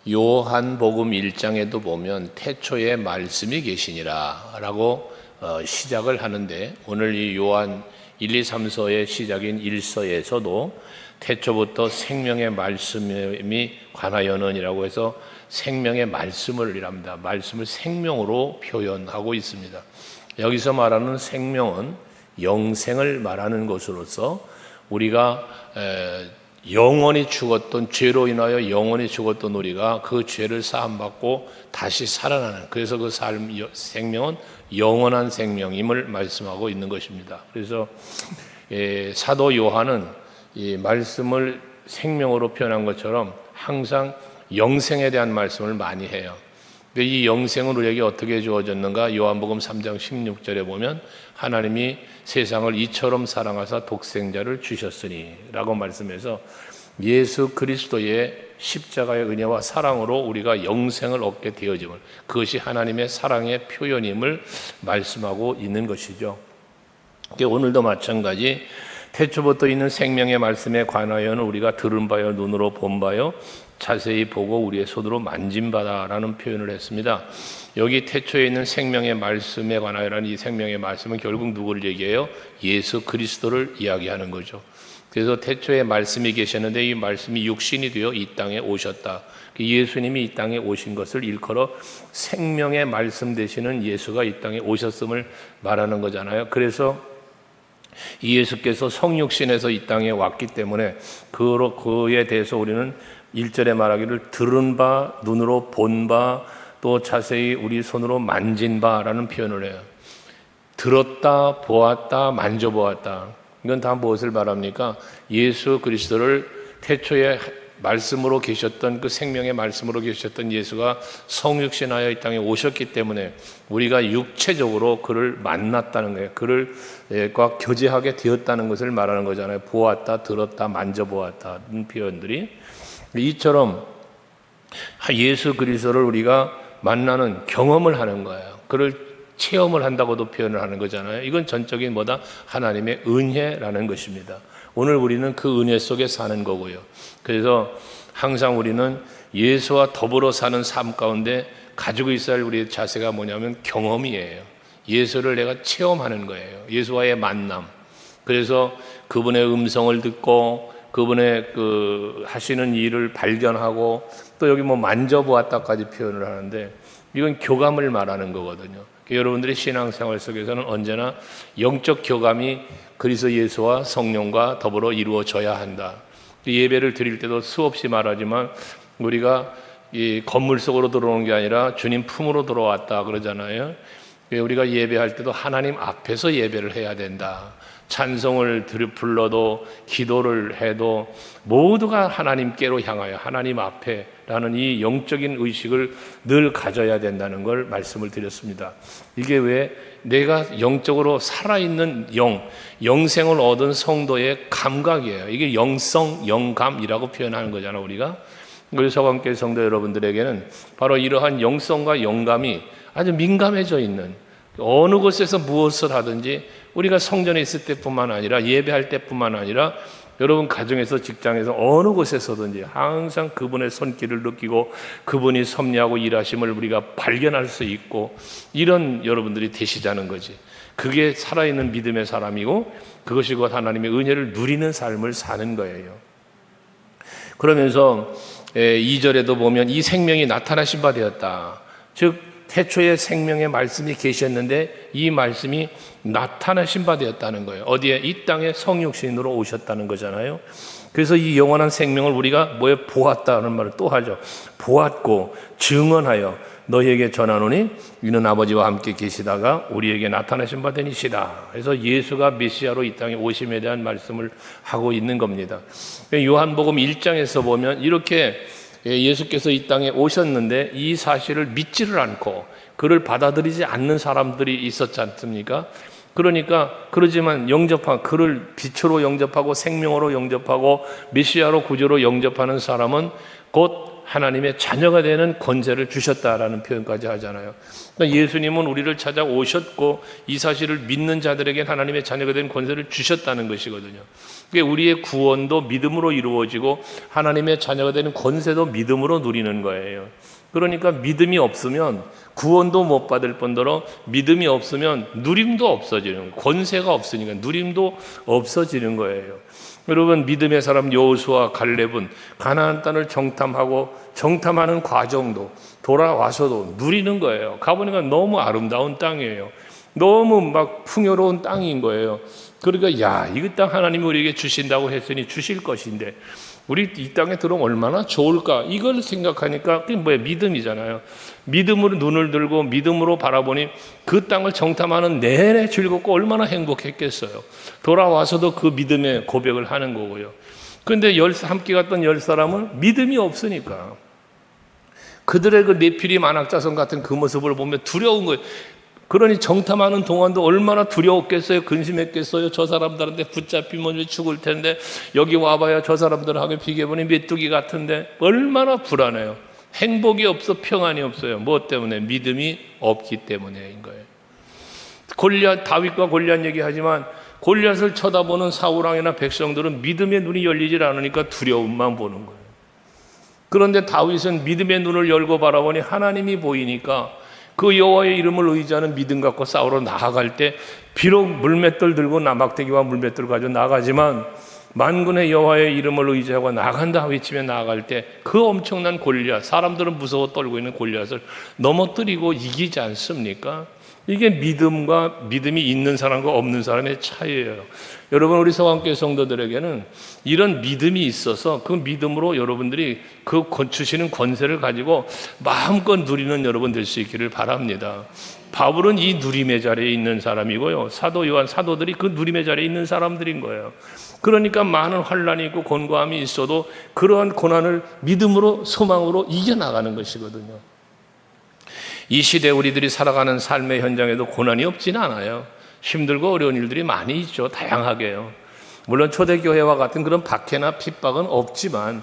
요한복음 1장에도 보면 태초에 말씀이 계시니라 라고 시작을 하는데, 오늘 이 요한 1, 2, 3서의 시작인 1서에서도 태초부터 생명의 말씀이 관하여는 이라고 해서 생명의 말씀을 이랍니다. 말씀을 생명으로 표현하고 있습니다. 여기서 말하는 생명은 영생을 말하는 것으로서 우리가 영원히 죽었던, 죄로 인하여 영원히 죽었던 우리가 그 죄를 사함받고 다시 살아나는, 그래서 그 생명은 영원한 생명임을 말씀하고 있는 것입니다. 그래서 사도 요한은 이 말씀을 생명으로 표현한 것처럼 항상 영생에 대한 말씀을 많이 해요. 근데 이 영생은 우리에게 어떻게 주어졌는가? 요한복음 3장 16절에 보면 하나님이 세상을 이처럼 사랑하사 독생자를 주셨으니 라고 말씀해서 예수 그리스도의 십자가의 은혜와 사랑으로 우리가 영생을 얻게 되어짐을, 그것이 하나님의 사랑의 표현임을 말씀하고 있는 것이죠. 오늘도 마찬가지 태초부터 있는 생명의 말씀에 관하여는 우리가 들은 바요, 눈으로 본 바요, 자세히 보고 우리의 손으로 만진 바다라는 표현을 했습니다. 여기 태초에 있는 생명의 말씀에 관하여라는 이 생명의 말씀은 결국 누구를 얘기해요? 예수 그리스도를 이야기하는 거죠. 그래서 태초에 말씀이 계셨는데 이 말씀이 육신이 되어 이 땅에 오셨다. 예수님이 이 땅에 오신 것을 일컬어 생명의 말씀 되시는 예수가 이 땅에 오셨음을 말하는 거잖아요. 그래서 이 예수께서 성육신에서 이 땅에 왔기 때문에 그에 대해서 우리는 1절에 말하기를 들은 바, 눈으로 본 바, 또 자세히 우리 손으로 만진 바라는 표현을 해요. 들었다, 보았다, 만져보았다. 이건 다 무엇을 말합니까? 예수 그리스도를 태초에 말씀으로 계셨던, 그 생명의 말씀으로 계셨던 예수가 성육신하여 이 땅에 오셨기 때문에 우리가 육체적으로 그를 만났다는 거예요. 그를과 교제하게 되었다는 것을 말하는 거잖아요. 보았다, 들었다, 만져보았다는 표현들이. 이처럼 예수 그리스도를 우리가 만나는 경험을 하는 거예요. 그를 체험을 한다고도 표현을 하는 거잖아요. 이건 전적인 뭐다? 하나님의 은혜라는 것입니다. 오늘 우리는 그 은혜 속에 사는 거고요. 그래서 항상 우리는 예수와 더불어 사는 삶 가운데 가지고 있어야 할 우리의 자세가 뭐냐면 경험이에요. 예수를 내가 체험하는 거예요. 예수와의 만남. 그래서 그분의 음성을 듣고 그분의 그 하시는 일을 발견하고 또 여기 뭐 만져보았다까지 표현을 하는데 이건 교감을 말하는 거거든요. 여러분들의 신앙생활 속에서는 언제나 영적 교감이 그리스도 예수와 성령과 더불어 이루어져야 한다. 예배를 드릴 때도 수없이 말하지만 우리가 이 건물 속으로 들어오는 게 아니라 주님 품으로 들어왔다 그러잖아요. 우리가 예배할 때도 하나님 앞에서 예배를 해야 된다. 찬송을 불러도 기도를 해도 모두가 하나님께로 향하여 하나님 앞에라는 이 영적인 의식을 늘 가져야 된다는 걸 말씀을 드렸습니다. 이게 왜 내가 영적으로 살아있는 영생을 얻은 성도의 감각이에요. 이게 영성, 영감이라고 표현하는 거잖아요, 우리가. 우리 서강교회 성도 여러분들에게는 바로 이러한 영성과 영감이 아주 민감해져 있는, 어느 곳에서 무엇을 하든지 우리가 성전에 있을 때뿐만 아니라 예배할 때뿐만 아니라 여러분 가정에서, 직장에서, 어느 곳에서든지 항상 그분의 손길을 느끼고 그분이 섭리하고 일하심을 우리가 발견할 수 있고, 이런 여러분들이 되시자는 거지. 그게 살아있는 믿음의 사람이고 그것이 곧 하나님의 은혜를 누리는 삶을 사는 거예요. 그러면서 2절에도 보면 이 생명이 나타나신 바 되었다. 즉 태초에 생명의 말씀이 계셨는데 이 말씀이 나타나신 바 되었다는 거예요. 어디에? 이 땅에 성육신으로 오셨다는 거잖아요. 그래서 이 영원한 생명을 우리가 뭐에 보았다는 말을 또 하죠. 보았고 증언하여 너희에게 전하노니 이는 아버지와 함께 계시다가 우리에게 나타나신 바 되니시다. 그래서 예수가 메시아로 이 땅에 오심에 대한 말씀을 하고 있는 겁니다. 요한복음 1장에서 보면 이렇게 예수께서 이 땅에 오셨는데 이 사실을 믿지를 않고 그를 받아들이지 않는 사람들이 있었지 않습니까? 그러니까 그러지만 그를 빛으로 영접하고 생명으로 영접하고 메시아로 구주로 영접하는 사람은 곧 하나님의 자녀가 되는 권세를 주셨다라는 표현까지 하잖아요. 그러니까 예수님은 우리를 찾아오셨고 이 사실을 믿는 자들에게 하나님의 자녀가 되는 권세를 주셨다는 것이거든요. 그러니까 우리의 구원도 믿음으로 이루어지고 하나님의 자녀가 되는 권세도 믿음으로 누리는 거예요. 그러니까 믿음이 없으면 구원도 못 받을 뿐더러 믿음이 없으면 누림도 없어지는 거예요. 권세가 없으니까 누림도 없어지는 거예요. 여러분, 믿음의 사람 여호수아 갈렙은 가나안 땅을 정탐하고 정탐하는 과정도 돌아와서도 누리는 거예요. 가보니까 너무 아름다운 땅이에요. 너무 막 풍요로운 땅인 거예요. 그러니까 이 땅 하나님이 우리에게 주신다고 했으니 주실 것인데 우리 이 땅에 들어오면 얼마나 좋을까, 이걸 생각하니까 그게 뭐예요? 믿음이잖아요. 믿음으로 눈을 들고 믿음으로 바라보니 그 땅을 정탐하는 내내 즐겁고 얼마나 행복했겠어요. 돌아와서도 그 믿음의 고백을 하는 거고요. 그런데 함께 갔던 10사람은 믿음이 없으니까 그들의 그 네피림 안악자손 같은 그 모습을 보면 두려운 거예요. 그러니 정탐하는 동안도 얼마나 두려웠겠어요. 근심했겠어요. 저 사람들한테 붙잡히면 죽을 텐데 여기 와봐야 저 사람들하고 비교해보니 메뚜기 같은데 얼마나 불안해요. 행복이 없어, 평안이 없어요. 무엇 때문에? 믿음이 없기 때문에인 거예요. 다윗과 골리앗 얘기하지만 골리앗을 쳐다보는 사울왕이나 백성들은 믿음의 눈이 열리질 않으니까 두려움만 보는 거예요. 그런데 다윗은 믿음의 눈을 열고 바라보니 하나님이 보이니까 그 여호와의 이름을 의지하는 믿음 갖고 싸우러 나아갈 때 비록 물맷돌 들고 막대기와 물맷돌 가지고 나가지만 만군의 여호와의 이름을 의지하고 나간다 외치며 나아갈 때 그 엄청난 골리앗, 사람들은 무서워 떨고 있는 골리앗을 넘어뜨리고 이기지 않습니까? 이게 믿음이 있는 사람과 없는 사람의 차이예요. 여러분, 우리 서강교회 성도들에게는 이런 믿음이 있어서 그 믿음으로 여러분들이 그 주시는 권세를 가지고 마음껏 누리는 여러분 될 수 있기를 바랍니다. 바울은 이 누림의 자리에 있는 사람이고요. 사도 요한, 사도들이 그 누림의 자리에 있는 사람들인 거예요. 그러니까 많은 환난이 있고 곤고함이 있어도 그러한 고난을 믿음으로, 소망으로 이겨나가는 것이거든요. 이 시대 우리들이 살아가는 삶의 현장에도 고난이 없지는 않아요. 힘들고 어려운 일들이 많이 있죠. 다양하게요. 물론 초대교회와 같은 그런 박해나 핍박은 없지만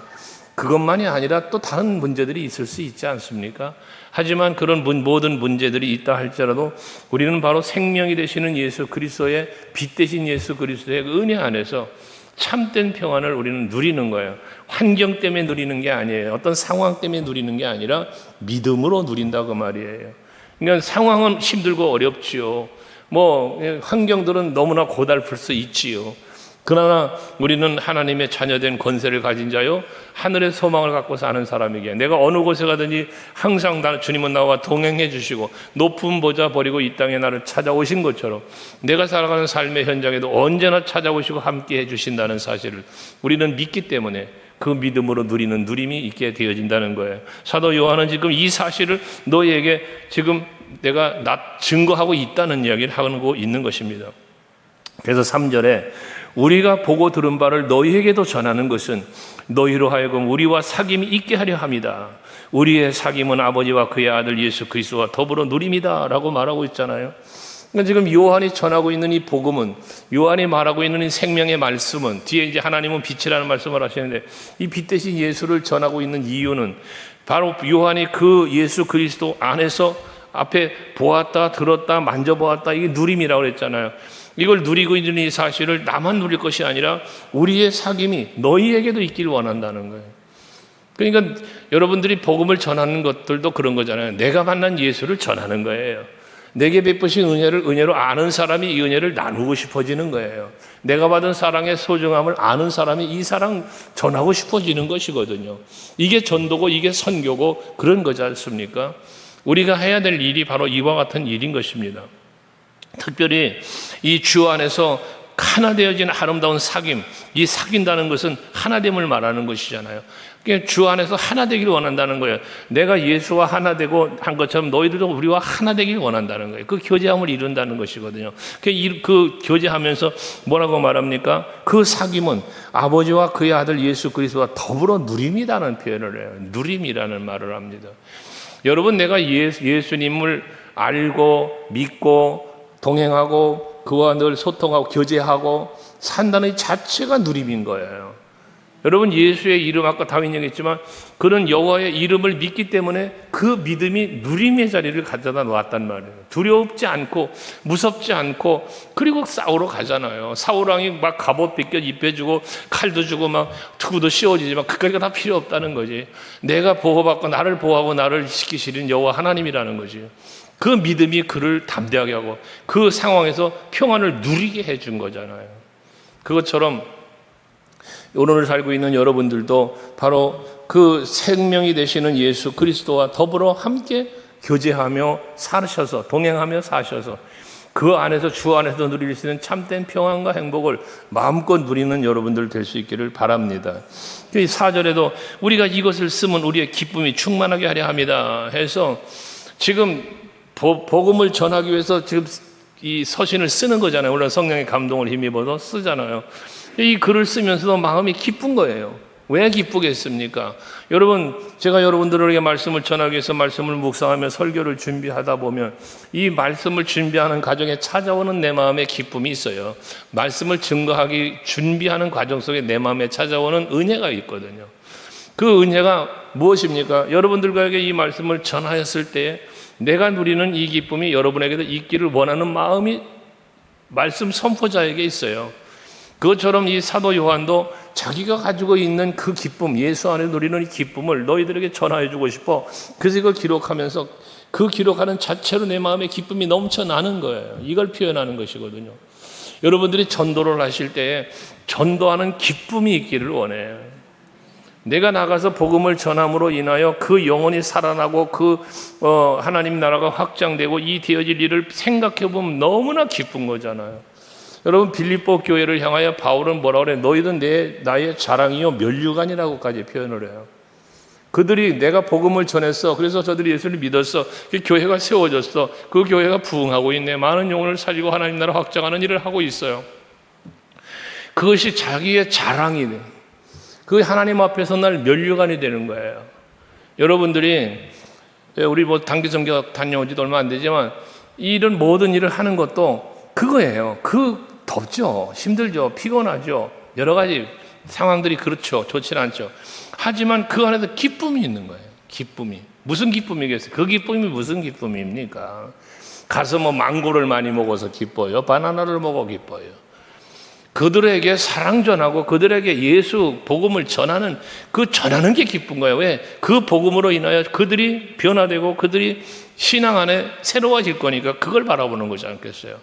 그것만이 아니라 또 다른 문제들이 있을 수 있지 않습니까? 하지만 그런 모든 문제들이 있다 할지라도 우리는 바로 생명이 되시는 예수 그리스도의 빛 대신 예수 그리스도의 은혜 안에서 참된 평안을 우리는 누리는 거예요. 환경 때문에 누리는 게 아니에요. 어떤 상황 때문에 누리는 게 아니라 믿음으로 누린다 그 말이에요. 그러니까 상황은 힘들고 어렵지요. 환경들은 너무나 고달플 수 있지요. 그러나 우리는 하나님의 자녀된 권세를 가진 자요, 하늘의 소망을 갖고 사는 사람이기에 내가 어느 곳에 가든지 항상 주님은 나와 동행해 주시고 높은 보좌 버리고 이 땅에 나를 찾아오신 것처럼 내가 살아가는 삶의 현장에도 언제나 찾아오시고 함께 해 주신다는 사실을 우리는 믿기 때문에 그 믿음으로 누리는 누림이 있게 되어진다는 거예요. 사도 요한은 지금 이 사실을 너희에게 지금 내가 증거하고 있다는 이야기를 하고 있는 것입니다. 그래서 3절에 우리가 보고 들은 바를 너희에게도 전하는 것은 너희로 하여금 우리와 사귐이 있게 하려 함이다. 우리의 사귐은 아버지와 그의 아들 예수 그리스도와 더불어 누림이다 라고 말하고 있잖아요. 그러니까 지금 요한이 전하고 있는 이 복음은, 요한이 말하고 있는 이 생명의 말씀은, 뒤에 이제 하나님은 빛이라는 말씀을 하시는데 이 빛 대신 예수를 전하고 있는 이유는 바로 요한이 그 예수 그리스도 안에서 앞에 보았다, 들었다, 만져보았다, 이게 누림이라고 그랬잖아요. 이걸 누리고 있는 이 사실을 나만 누릴 것이 아니라 우리의 사귐이 너희에게도 있길 원한다는 거예요. 그러니까 여러분들이 복음을 전하는 것들도 그런 거잖아요. 내가 만난 예수를 전하는 거예요. 내게 베푸신 은혜를 은혜로 아는 사람이 이 은혜를 나누고 싶어지는 거예요. 내가 받은 사랑의 소중함을 아는 사람이 이 사랑 전하고 싶어지는 것이거든요. 이게 전도고 이게 선교고 그런 거지 않습니까? 우리가 해야 될 일이 바로 이와 같은 일인 것입니다. 특별히 이 주 안에서 하나 되어진 아름다운 사귐, 이 사귄다는 것은 하나됨을 말하는 것이잖아요. 그러니까 주 안에서 하나 되기를 원한다는 거예요. 내가 예수와 하나 되고 한 것처럼 너희들도 우리와 하나 되기를 원한다는 거예요. 그 교제함을 이룬다는 것이거든요. 그 교제하면서 뭐라고 말합니까? 그 사귐은 아버지와 그의 아들 예수 그리스도와 더불어 누림이라는 표현을 해요. 누림이라는 말을 합니다. 여러분, 내가 예수님을 알고 믿고 동행하고 그와 늘 소통하고 교제하고 산다는 이 자체가 누림인 거예요. 여러분, 예수의 이름, 아까 다윈 얘기했지만 그는 여호와의 이름을 믿기 때문에 그 믿음이 누림의 자리를 가져다 놓았단 말이에요. 두렵지 않고 무섭지 않고, 그리고 싸우러 가잖아요. 사울왕이 막 갑옷 벗겨 입혀주고 칼도 주고 막 투구도 씌워지지만 그까지가 다 필요 없다는 거지. 내가 보호받고 나를 보호하고 나를 지키시는 여호와 하나님이라는 거지. 그 믿음이 그를 담대하게 하고 그 상황에서 평안을 누리게 해준 거잖아요. 그것처럼 오늘 살고 있는 여러분들도 바로 그 생명이 되시는 예수 그리스도와 더불어 함께 교제하며 사셔서, 동행하며 사셔서 그 안에서, 주 안에서 누릴 수 있는 참된 평안과 행복을 마음껏 누리는 여러분들 될 수 있기를 바랍니다. 4절에도 우리가 이것을 쓰면 우리의 기쁨이 충만하게 하려 합니다 해서, 지금 복음을 전하기 위해서 지금 이 서신을 쓰는 거잖아요. 물론 성령의 감동을 힘입어서 쓰잖아요. 이 글을 쓰면서도 마음이 기쁜 거예요. 왜 기쁘겠습니까? 여러분, 제가 여러분들에게 말씀을 전하기 위해서 말씀을 묵상하며 설교를 준비하다 보면 이 말씀을 준비하는 과정에 찾아오는 내 마음의 기쁨이 있어요. 말씀을 증거하기 준비하는 과정 속에 내 마음에 찾아오는 은혜가 있거든요. 그 은혜가 무엇입니까? 여러분들에게 이 말씀을 전하였을 때에 내가 누리는 이 기쁨이 여러분에게도 있기를 원하는 마음이 말씀 선포자에게 있어요. 그것처럼 이 사도 요한도 자기가 가지고 있는 그 기쁨, 예수 안에 누리는 이 기쁨을 너희들에게 전하여 주고 싶어. 그래서 이걸 기록하면서 그 기록하는 자체로 내 마음에 기쁨이 넘쳐나는 거예요. 이걸 표현하는 것이거든요. 여러분들이 전도를 하실 때에 전도하는 기쁨이 있기를 원해요. 내가 나가서 복음을 전함으로 인하여 그 영혼이 살아나고 하나님 나라가 확장되고 이 되어질 일을 생각해 보면 너무나 기쁜 거잖아요. 여러분, 빌립보 교회를 향하여 바울은 뭐라 그래요? 너희는 나의 자랑이요 면류관이라고까지 표현을 해요. 그들이 내가 복음을 전했어. 그래서 저들이 예수를 믿었어. 그 교회가 세워졌어. 그 교회가 부흥하고 있네. 많은 영혼을 살리고 하나님 나라 확장하는 일을 하고 있어요. 그것이 자기의 자랑이 돼요. 그 하나님 앞에서 날 면류관이 되는 거예요. 여러분들이, 우리 뭐 단기 선교 다녀온 지도 얼마 안 되지만 이런 모든 일을 하는 것도 그거예요. 덥죠, 힘들죠, 피곤하죠, 여러 가지 상황들이 그렇죠, 좋지는 않죠. 하지만 그 안에서 기쁨이 있는 거예요. 기쁨이 무슨 기쁨이겠어요? 그 기쁨이 무슨 기쁨입니까? 가서 뭐 망고를 많이 먹어서 기뻐요? 바나나를 먹어 기뻐요? 그들에게 사랑 전하고 그들에게 예수 복음을 전하는 전하는 게 기쁜 거예요. 왜? 그 복음으로 인하여 그들이 변화되고 그들이 신앙 안에 새로워질 거니까 그걸 바라보는 거지 않겠어요?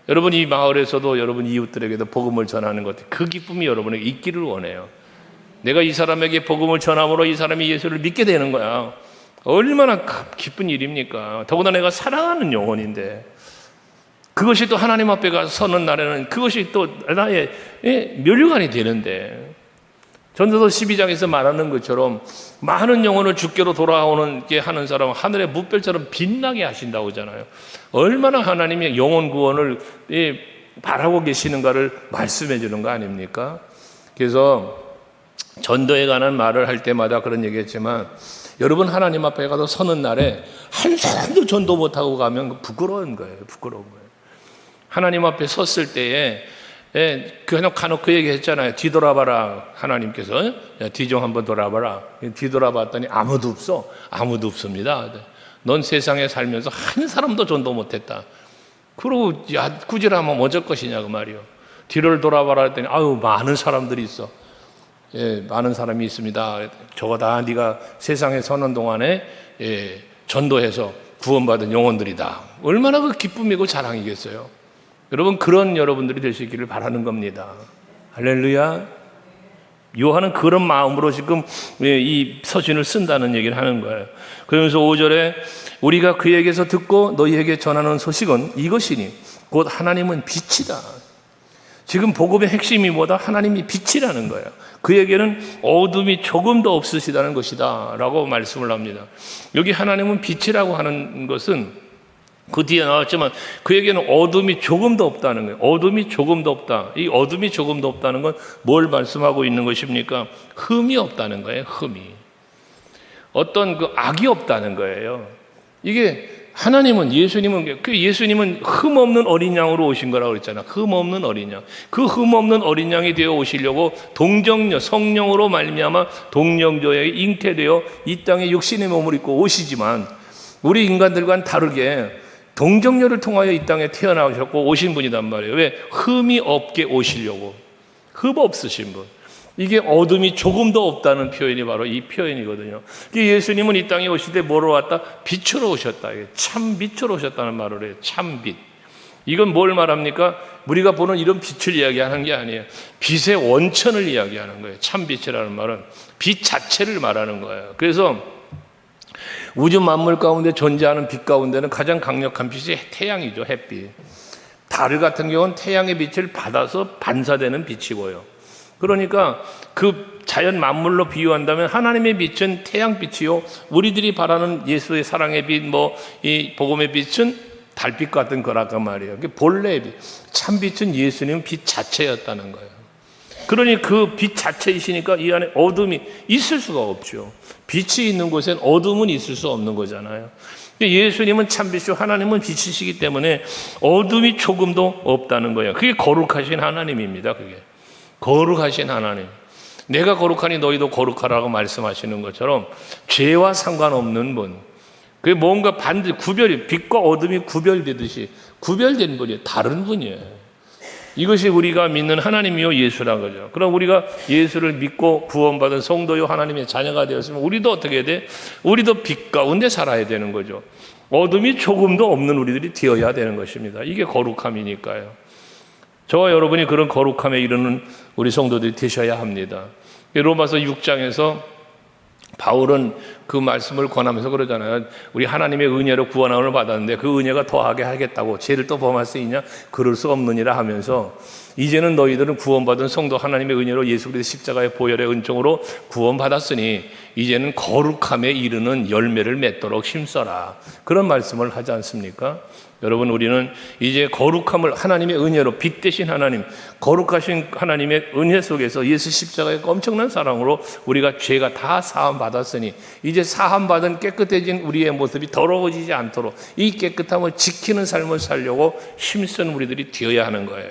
여러분, 이 마을에서도 여러분 이웃들에게도 복음을 전하는 것, 그 기쁨이 여러분에게 있기를 원해요. 내가 이 사람에게 복음을 전함으로 이 사람이 예수를 믿게 되는 거야. 얼마나 기쁜 일입니까? 더구나 내가 사랑하는 영혼인데, 그것이 또 하나님 앞에 가서 서는 날에는 그것이 또 나의 면류관이 되는데, 전도서 12장에서 말하는 것처럼 많은 영혼을 주께로 돌아오게 하는 사람은 하늘의 무별처럼 빛나게 하신다고 하잖아요. 얼마나 하나님의 영혼 구원을 바라고 계시는가를 말씀해 주는 거 아닙니까? 그래서 전도에 관한 말을 할 때마다 그런 얘기했지만, 여러분 하나님 앞에 가서 서는 날에 한 사람도 전도 못하고 가면 부끄러운 거예요. 부끄러운 거예요. 하나님 앞에 섰을 때에 그냥 간혹 그 얘기 했잖아요. 뒤돌아봐라. 하나님께서 뒤 좀 한번 돌아봐라. 뒤돌아봤더니 아무도 없어. 아무도 없습니다. 넌 세상에 살면서 한 사람도 전도 못했다. 그러고 꾸지람하면 어쩔 것이냐 그 말이요. 뒤를 돌아봐라 했더니 아유 많은 사람들이 있어. 많은 사람이 있습니다. 저거 다 네가 세상에 서는 동안에 전도해서 구원받은 영혼들이다. 얼마나 그 기쁨이고 자랑이겠어요. 여러분, 그런 여러분들이 될 수 있기를 바라는 겁니다. 할렐루야. 요한은 그런 마음으로 지금 이 서신을 쓴다는 얘기를 하는 거예요. 그러면서 5절에 우리가 그에게서 듣고 너희에게 전하는 소식은 이것이니 곧 하나님은 빛이다. 지금 복음의 핵심이 뭐다? 하나님이 빛이라는 거예요. 그에게는 어둠이 조금도 없으시다는 것이다 라고 말씀을 합니다. 여기 하나님은 빛이라고 하는 것은 그 뒤에 나왔지만 그에게는 어둠이 조금도 없다는 거예요. 어둠이 조금도 없다. 이 어둠이 조금도 없다는 건 뭘 말씀하고 있는 것입니까? 흠이 없다는 거예요. 흠이. 어떤 그 악이 없다는 거예요. 이게 하나님은 예수님은 흠 없는 어린 양으로 오신 거라고 그랬잖아. 흠 없는 어린 양. 그 흠 없는 어린 양이 되어 오시려고 동정녀 성령으로 말미암아 동정녀에 잉태되어 이 땅에 육신의 몸을 입고 오시지만 우리 인간들과는 다르게 동정녀를 통하여 이 땅에 태어나셨고 오신 분이단 말이에요. 왜? 흠이 없게 오시려고. 흠 없으신 분. 이게 어둠이 조금도 없다는 표현이 바로 이 표현이거든요. 예수님은 이 땅에 오실 때 뭐로 왔다? 빛으로 오셨다. 참 빛으로 오셨다는 말을 해요. 참 빛. 이건 뭘 말합니까? 우리가 보는 이런 빛을 이야기하는 게 아니에요. 빛의 원천을 이야기하는 거예요. 참 빛이라는 말은 빛 자체를 말하는 거예요. 그래서 우주 만물 가운데 존재하는 빛 가운데는 가장 강력한 빛이 태양이죠. 햇빛. 달 같은 경우는 태양의 빛을 받아서 반사되는 빛이고요. 그러니까 그 자연 만물로 비유한다면 하나님의 빛은 태양빛이요, 우리들이 바라는 예수의 사랑의 빛, 이 복음의 빛은 달빛 같은 거라고 말이에요. 본래의 빛, 참 빛은 예수님 빛 자체였다는 거예요. 그러니 그 빛 자체이시니까 이 안에 어둠이 있을 수가 없죠. 빛이 있는 곳엔 어둠은 있을 수 없는 거잖아요. 예수님은 참빛이고 하나님은 빛이시기 때문에 어둠이 조금도 없다는 거예요. 그게 거룩하신 하나님입니다. 그게 거룩하신 하나님. 내가 거룩하니 너희도 거룩하라고 말씀하시는 것처럼 죄와 상관없는 분. 그게 뭔가 반드시 구별이, 빛과 어둠이 구별되듯이 구별된 분이에요. 다른 분이에요. 이것이 우리가 믿는 하나님이요 예수란 거죠. 그럼 우리가 예수를 믿고 구원받은 성도요 하나님의 자녀가 되었으면 우리도 어떻게 해야 돼? 우리도 빛 가운데 살아야 되는 거죠. 어둠이 조금도 없는 우리들이 되어야 되는 것입니다. 이게 거룩함이니까요. 저와 여러분이 그런 거룩함에 이르는 우리 성도들이 되셔야 합니다. 로마서 6장에서 바울은 그 말씀을 권하면서 그러잖아요. 우리 하나님의 은혜로 구원함을 받았는데 그 은혜가 더하게 하겠다고 죄를 또 범할 수 있냐? 그럴 수 없느니라 하면서 이제는 너희들은 구원받은 성도 하나님의 은혜로 예수 그리스도 십자가의 보혈의 은총으로 구원받았으니 이제는 거룩함에 이르는 열매를 맺도록 힘써라. 그런 말씀을 하지 않습니까? 여러분, 우리는 이제 거룩함을 하나님의 은혜로 빛 대신 하나님, 거룩하신 하나님의 은혜 속에서 예수 십자가의 엄청난 사랑으로 우리가 죄가 다 사함 받았으니 이제 사함 받은 깨끗해진 우리의 모습이 더러워지지 않도록 이 깨끗함을 지키는 삶을 살려고 힘쓴 우리들이 되어야 하는 거예요.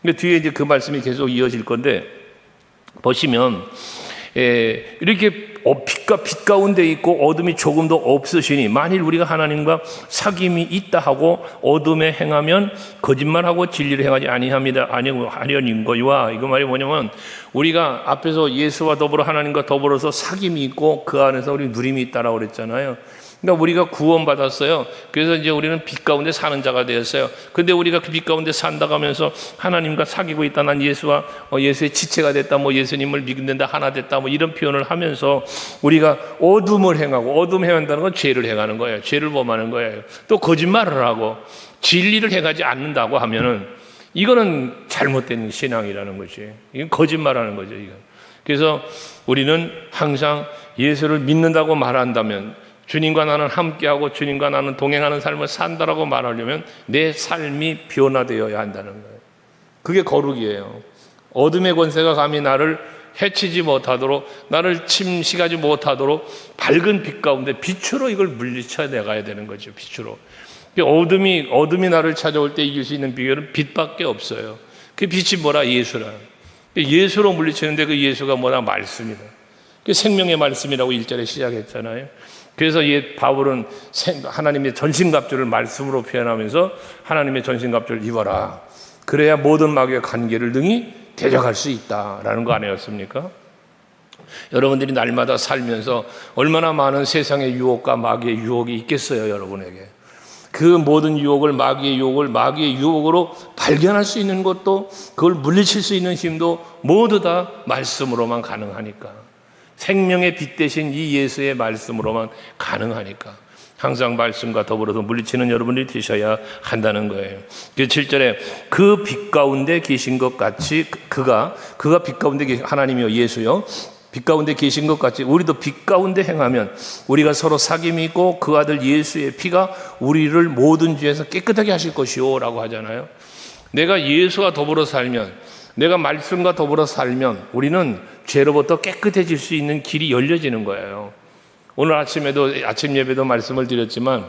근데 뒤에 이제 그 말씀이 계속 이어질 건데 보시면 이렇게 빛과 빛 가운데 있고 어둠이 조금도 없으시니 만일 우리가 하나님과 사귐이 있다 하고 어둠에 행하면 거짓말하고 진리를 행하지 아니하려는 거와 이거 말이 뭐냐면 우리가 앞에서 예수와 더불어 하나님과 더불어서 사귐이 있고 그 안에서 우리 누림이 있다라고 그랬잖아요. 그러니까 우리가 구원받았어요. 그래서 이제 우리는 빛 가운데 사는 자가 되었어요. 근데 우리가 그 빛 가운데 산다고 하면서 하나님과 사귀고 있다. 난 예수와 예수의 지체가 됐다. 예수님을 믿는다. 하나 됐다. 이런 표현을 하면서 우리가 어둠을 행하고 어둠 행한다는 건 죄를 행하는 거예요. 죄를 범하는 거예요. 또 거짓말을 하고 진리를 행하지 않는다고 하면은 이거는 잘못된 신앙이라는 거지. 이건 거짓말하는 거죠. 이건. 그래서 우리는 항상 예수를 믿는다고 말한다면 주님과 나는 함께하고 주님과 나는 동행하는 삶을 산다라고 말하려면 내 삶이 변화되어야 한다는 거예요. 그게 거룩이에요. 어둠의 권세가 감히 나를 해치지 못하도록 나를 침식하지 못하도록 밝은 빛 가운데 빛으로 이걸 물리쳐 내가야 되는 거죠. 빛으로. 어둠이 나를 찾아올 때 이길 수 있는 비결은 빛밖에 없어요. 그 빛이 뭐라? 예수라. 예수로 물리치는데 그 예수가 뭐라? 말씀이다. 그 생명의 말씀이라고 1절에 시작했잖아요. 그래서 바울은 하나님의 전신갑주를 말씀으로 표현하면서 하나님의 전신갑주를 입어라. 그래야 모든 마귀의 관계를 능히 대적할 수 있다라는 거 아니었습니까? 여러분들이 날마다 살면서 얼마나 많은 세상의 유혹과 마귀의 유혹이 있겠어요, 여러분에게. 그 모든 유혹을 마귀의 유혹으로 발견할 수 있는 것도 그걸 물리칠 수 있는 힘도 모두 다 말씀으로만 가능하니까. 생명의 빛 대신 이 예수의 말씀으로만 가능하니까 항상 말씀과 더불어서 물리치는 여러분들이 되셔야 한다는 거예요. 7절에 그 빛 가운데 계신 것 같이 그가 빛 가운데 계신 하나님이요 예수요 빛 가운데 계신 것 같이 우리도 빛 가운데 행하면 우리가 서로 사귐이 있고 그 아들 예수의 피가 우리를 모든 죄에서 깨끗하게 하실 것이요 라고 하잖아요. 내가 예수와 더불어 살면 내가 말씀과 더불어 살면 우리는 죄로부터 깨끗해질 수 있는 길이 열려지는 거예요. 오늘 아침 예배도 말씀을 드렸지만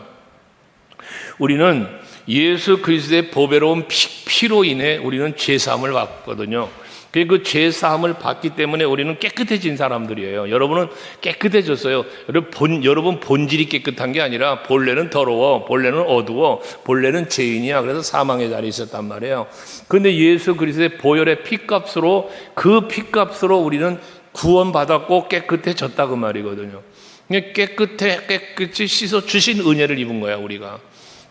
우리는 예수 그리스도의 보배로운 피로 인해 우리는 죄사함을 받거든요. 그 죄사함을 받기 때문에 우리는 깨끗해진 사람들이에요. 여러분은 깨끗해졌어요. 여러분 본질이 깨끗한 게 아니라 본래는 더러워, 본래는 어두워, 본래는 죄인이야. 그래서 사망의 자리에 있었단 말이에요. 그런데 예수 그리스도의 보혈의 피값으로, 그 피값으로 우리는 구원받았고 깨끗해졌다 그 말이거든요. 깨끗이 씻어 주신 은혜를 입은 거야 우리가.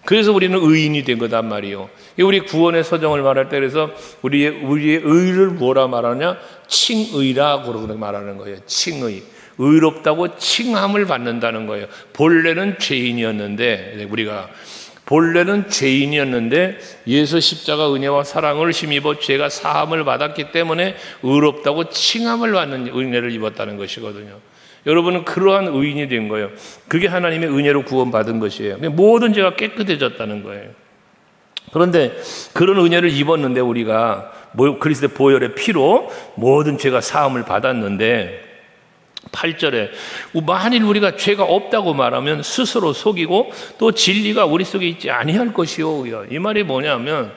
그래서 우리는 의인이 된 거단 말이에요. 우리 구원의 서정을 말할 때 그래서 우리의 의를 뭐라 말하냐? 칭의라고 말하는 거예요. 칭의. 의롭다고 칭함을 받는다는 거예요. 본래는 죄인이었는데, 우리가 본래는 죄인이었는데 예수 십자가 은혜와 사랑을 힘입어 죄가 사함을 받았기 때문에 의롭다고 칭함을 받는 은혜를 입었다는 것이거든요. 여러분은 그러한 의인이 된 거예요. 그게 하나님의 은혜로 구원받은 것이에요. 모든 죄가 깨끗해졌다는 거예요. 그런데 그런 은혜를 입었는데 우리가 그리스도의 보혈의 피로 모든 죄가 사함을 받았는데 8절에 만일 우리가 죄가 없다고 말하면 스스로 속이고 또 진리가 우리 속에 있지 아니할 것이요. 이 말이 뭐냐면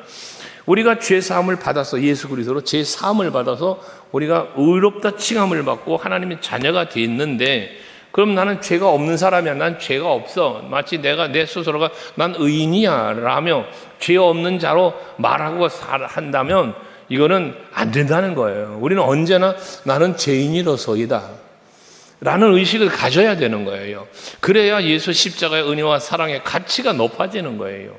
우리가 죄 사함을 받아서 예수 그리스도로 죄 사함을 받아서 우리가 의롭다 칭함을 받고 하나님의 자녀가 됐는데 그럼 나는 죄가 없는 사람이야. 난 죄가 없어. 마치 내 스스로가 난 의인이야 라며 죄 없는 자로 말하고 한다면 이거는 안 된다는 거예요. 우리는 언제나 나는 죄인이로서이다 라는 의식을 가져야 되는 거예요. 그래야 예수 십자가의 은혜와 사랑의 가치가 높아지는 거예요.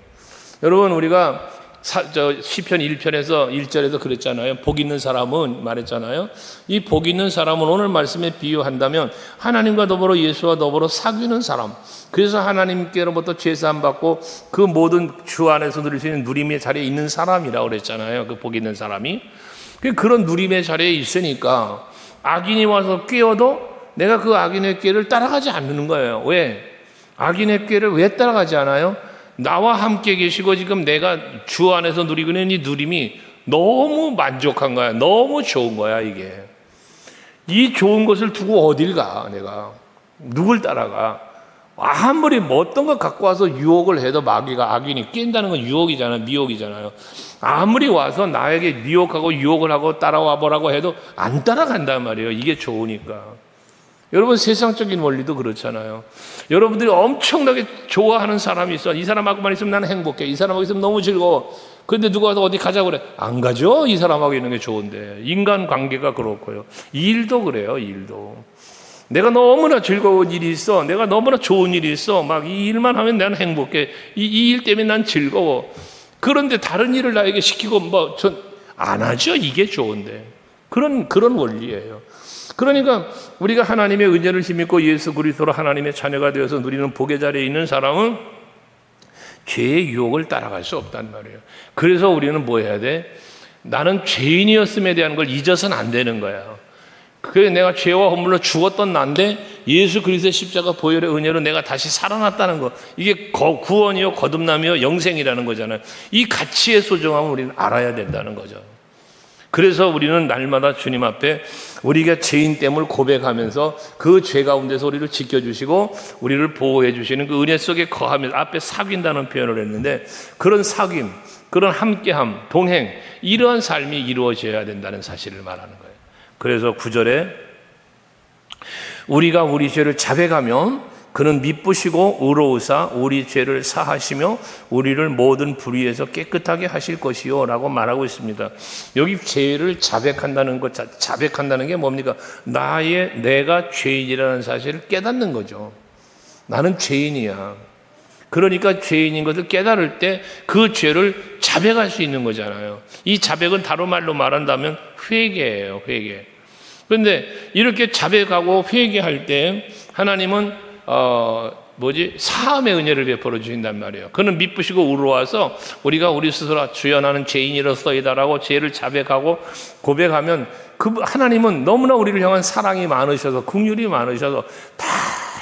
여러분 우리가 시편 1편에서 1절에서 그랬잖아요. 복 있는 사람은 말했잖아요. 이 복 있는 사람은 오늘 말씀에 비유한다면 하나님과 더불어 예수와 더불어 사귀는 사람. 그래서 하나님께로부터 죄사함 받고 그 모든 주 안에서 누릴 수 있는 누림의 자리에 있는 사람이라고 그랬잖아요. 그 복 있는 사람이. 그런 누림의 자리에 있으니까 악인이 와서 꾀어도 내가 그 악인의 꾀를 따라가지 않는 거예요. 왜? 악인의 꾀를 왜 따라가지 않아요? 나와 함께 계시고 지금 내가 주 안에서 누리고 있는 이 누림이 너무 만족한 거야. 너무 좋은 거야 이게. 이 좋은 것을 두고 어딜 가 내가. 누굴 따라가. 아무리 어떤 거 갖고 와서 유혹을 해도 마귀가 악인이 낀다는 건 유혹이잖아요. 미혹이잖아요. 아무리 와서 나에게 미혹하고 유혹을 하고 따라와 보라고 해도 안 따라간단 말이에요. 이게 좋으니까. 여러분 세상적인 원리도 그렇잖아요. 여러분들이 엄청나게 좋아하는 사람이 있어. 이 사람하고만 있으면 나는 행복해. 이 사람하고 있으면 너무 즐거워. 그런데 누가 와서 어디 가자고 그래. 안 가죠. 이 사람하고 있는 게 좋은데. 인간관계가 그렇고요. 일도 그래요. 일도. 내가 너무나 즐거운 일이 있어. 내가 너무나 좋은 일이 있어. 막 이 일만 하면 나는 행복해. 이 일 때문에 난 즐거워. 그런데 다른 일을 나에게 시키고 전 안 하죠. 이게 좋은데. 그런 원리예요. 그러니까 우리가 하나님의 은혜를 힘입고 예수 그리스도로 하나님의 자녀가 되어서 누리는 복의 자리에 있는 사람은 죄의 유혹을 따라갈 수 없단 말이에요. 그래서 우리는 뭐 해야 돼? 나는 죄인이었음에 대한 걸 잊어서는 안 되는 거야. 그래 내가 죄와 허물로 죽었던 난데 예수 그리스도의 십자가 보혈의 은혜로 내가 다시 살아났다는 거. 이게 구원이요 거듭남이요 영생이라는 거잖아요. 이 가치의 소중함을 우리는 알아야 된다는 거죠. 그래서 우리는 날마다 주님 앞에 우리가 죄인 됨을 고백하면서 그 죄 가운데서 우리를 지켜주시고 우리를 보호해 주시는 그 은혜 속에 거하면서 앞에 사귄다는 표현을 했는데 그런 사귐, 그런 함께함, 동행 이러한 삶이 이루어져야 된다는 사실을 말하는 거예요. 그래서 9절에 우리가 우리 죄를 자백하면 그는 미쁘시고 의로우사 우리 죄를 사하시며 우리를 모든 불의에서 깨끗하게 하실 것이요 라고 말하고 있습니다. 여기 죄를 자백한다는 것, 자백한다는 게 뭡니까? 내가 죄인이라는 사실을 깨닫는 거죠. 나는 죄인이야. 그러니까 죄인인 것을 깨달을 때 그 죄를 자백할 수 있는 거잖아요. 이 자백은 다른 말로 말한다면 회개예요. 회개. 그런데 이렇게 자백하고 회개할 때 하나님은 사함의 은혜를 베풀어 주신단 말이에요. 그는 미쁘시고 의로워서 우리가 우리 스스로 주여 나는 죄인이로서이다라고 죄를 자백하고 고백하면 그 하나님은 너무나 우리를 향한 사랑이 많으셔서 긍휼이 많으셔서 다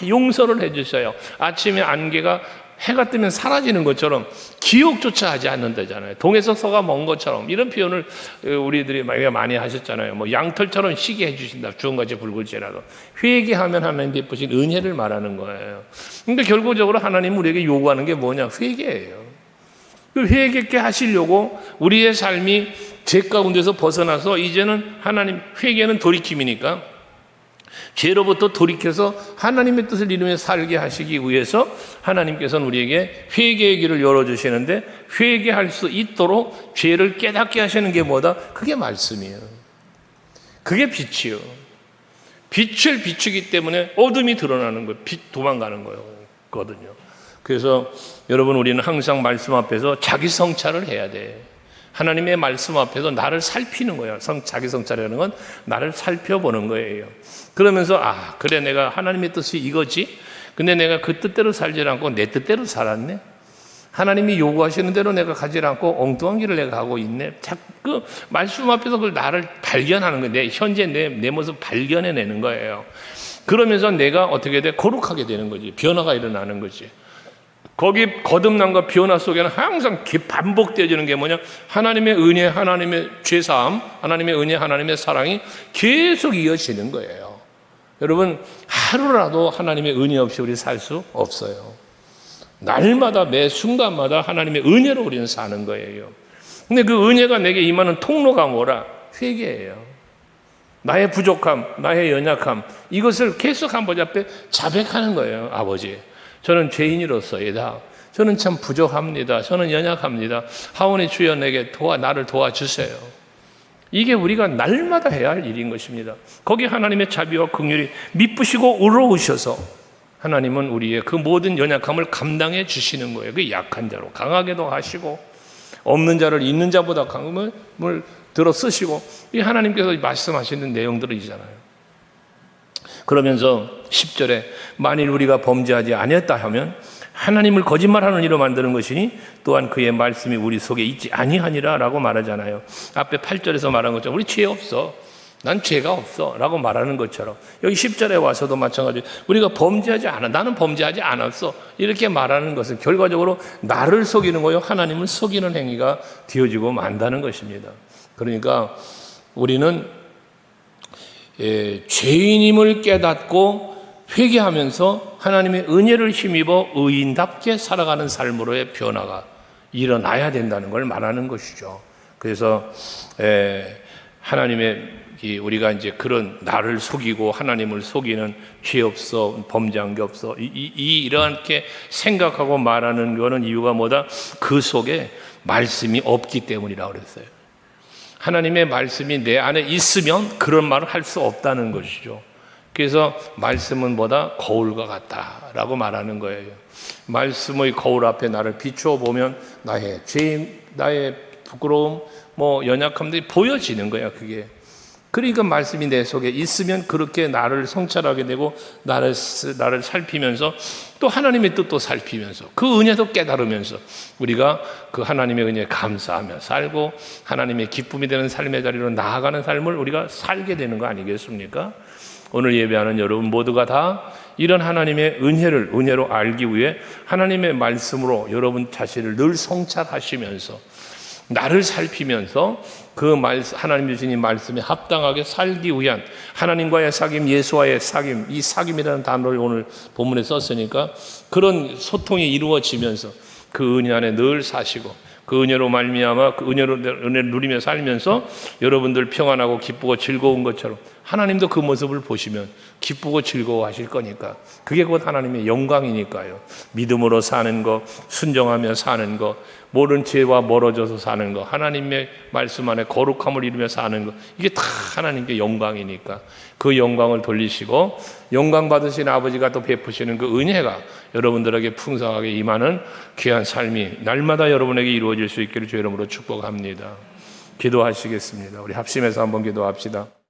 용서를 해주셔요. 아침에 안개가 해가 뜨면 사라지는 것처럼 기억조차 하지 않는다잖아요. 동에서 서가 먼 것처럼 이런 표현을 우리들이 많이 하셨잖아요. 뭐 양털처럼 쉬게 해주신다. 주홍같이 붉을지라도. 회개하면 하나님 베푸신 은혜를 말하는 거예요. 근데 결국적으로 하나님 우리에게 요구하는 게 뭐냐? 회개예요. 그 회개케 하시려고 우리의 삶이 죄 가운데서 벗어나서 이제는 하나님, 회개는 돌이킴이니까 죄로부터 돌이켜서 하나님의 뜻을 이루며 살게 하시기 위해서 하나님께서는 우리에게 회개의 길을 열어주시는데, 회개할 수 있도록 죄를 깨닫게 하시는 게 뭐다? 그게 말씀이에요. 그게 빛이요. 빛을 비추기 때문에 어둠이 드러나는 거예요. 빛 도망가는 거거든요. 그래서 여러분, 우리는 항상 말씀 앞에서 자기 성찰을 해야 돼. 하나님의 말씀 앞에서 나를 살피는 거예요. 자기 성찰이라는 건 나를 살펴보는 거예요. 그러면서 그래, 내가 하나님의 뜻이 이거지. 근데 내가 그 뜻대로 살지 않고 내 뜻대로 살았네. 하나님이 요구하시는 대로 내가 가지 않고 엉뚱한 길을 내가 가고 있네. 자꾸 말씀 앞에서 그걸 나를 발견하는 거예요. 현재 내 모습 발견해내는 거예요. 그러면서 내가 어떻게 돼? 거룩하게 되는 거지. 변화가 일어나는 거지. 거기 거듭남과 변화 속에는 항상 반복되어지는 게 뭐냐? 하나님의 은혜, 하나님의 죄사함, 하나님의 은혜, 하나님의 사랑이 계속 이어지는 거예요. 여러분, 하루라도 하나님의 은혜 없이 우리 살 수 없어요. 날마다 매 순간마다 하나님의 은혜로 우리는 사는 거예요. 근데 그 은혜가 내게 임하는 통로가 뭐라? 회개예요. 나의 부족함, 나의 연약함, 이것을 계속 아버지 앞에 자백하는 거예요. 아버지, 저는 죄인으로서이다. 저는 참 부족합니다. 저는 연약합니다. 하오니 주여 내게 나를 도와주세요. 이게 우리가 날마다 해야 할 일인 것입니다. 거기 하나님의 자비와 긍휼이 미쁘시고 의로우셔서 하나님은 우리의 그 모든 연약함을 감당해 주시는 거예요. 그 약한 자로 강하게도 하시고 없는 자를 있는 자보다 강함을 들어 쓰시고, 이 하나님께서 말씀하시는 내용들이잖아요. 그러면서 10절에 만일 우리가 범죄하지 아니었다 하면 하나님을 거짓말하는 이로 만드는 것이니 또한 그의 말씀이 우리 속에 있지 아니하니라 라고 말하잖아요. 앞에 8절에서 말한 것처럼 우리 죄 없어, 난 죄가 없어 라고 말하는 것처럼 여기 10절에 와서도 마찬가지로 우리가 범죄하지 않아, 나는 범죄하지 않았어 이렇게 말하는 것은 결과적으로 나를 속이는 거요, 하나님을 속이는 행위가 되어지고 만다는 것입니다. 그러니까 우리는 죄인임을 깨닫고 회개하면서 하나님의 은혜를 힘입어 의인답게 살아가는 삶으로의 변화가 일어나야 된다는 걸 말하는 것이죠. 그래서 우리가 이제 그런 나를 속이고 하나님을 속이는 죄 없어, 범죄한 게 없어, 이렇게 생각하고 말하는 거는 이유가 뭐다? 그 속에 말씀이 없기 때문이라고 그랬어요. 하나님의 말씀이 내 안에 있으면 그런 말을 할 수 없다는 것이죠. 그래서 말씀은 뭐다? 거울과 같다라고 말하는 거예요. 말씀의 거울 앞에 나를 비추어 보면 나의 죄, 나의 부끄러움, 연약함들이 보여지는 거야, 그게. 그러니까 말씀이 내 속에 있으면 그렇게 나를 성찰하게 되고 나를 살피면서 또 하나님의 뜻도 살피면서 그 은혜도 깨달으면서 우리가 그 하나님의 은혜에 감사하며 살고 하나님의 기쁨이 되는 삶의 자리로 나아가는 삶을 우리가 살게 되는 거 아니겠습니까? 오늘 예배하는 여러분 모두가 다 이런 하나님의 은혜로 알기 위해 하나님의 말씀으로 여러분 자신을 늘 성찰하시면서 나를 살피면서 그 하나님 주신 이 말씀에 합당하게 살기 위한 하나님과의 사귐, 예수와의 사귐, 이 사귐이라는 단어를 오늘 본문에 썼으니까 그런 소통이 이루어지면서 그 은혜 안에 늘 사시고 그 은혜로 말미암아 그 은혜를 누리며 살면서 여러분들 평안하고 기쁘고 즐거운 것처럼 하나님도 그 모습을 보시면 기쁘고 즐거워하실 거니까 그게 곧 하나님의 영광이니까요. 믿음으로 사는 것, 순종하며 사는 것, 모른 죄와 멀어져서 사는 것, 하나님의 말씀 안에 거룩함을 이루며 사는 것, 이게 다 하나님께 영광이니까 그 영광을 돌리시고 영광 받으신 아버지가 또 베푸시는 그 은혜가 여러분들에게 풍성하게 임하는 귀한 삶이 날마다 여러분에게 이루어질 수 있기를 주의 이름으로 축복합니다. 기도하시겠습니다. 우리 합심해서 한번 기도합시다.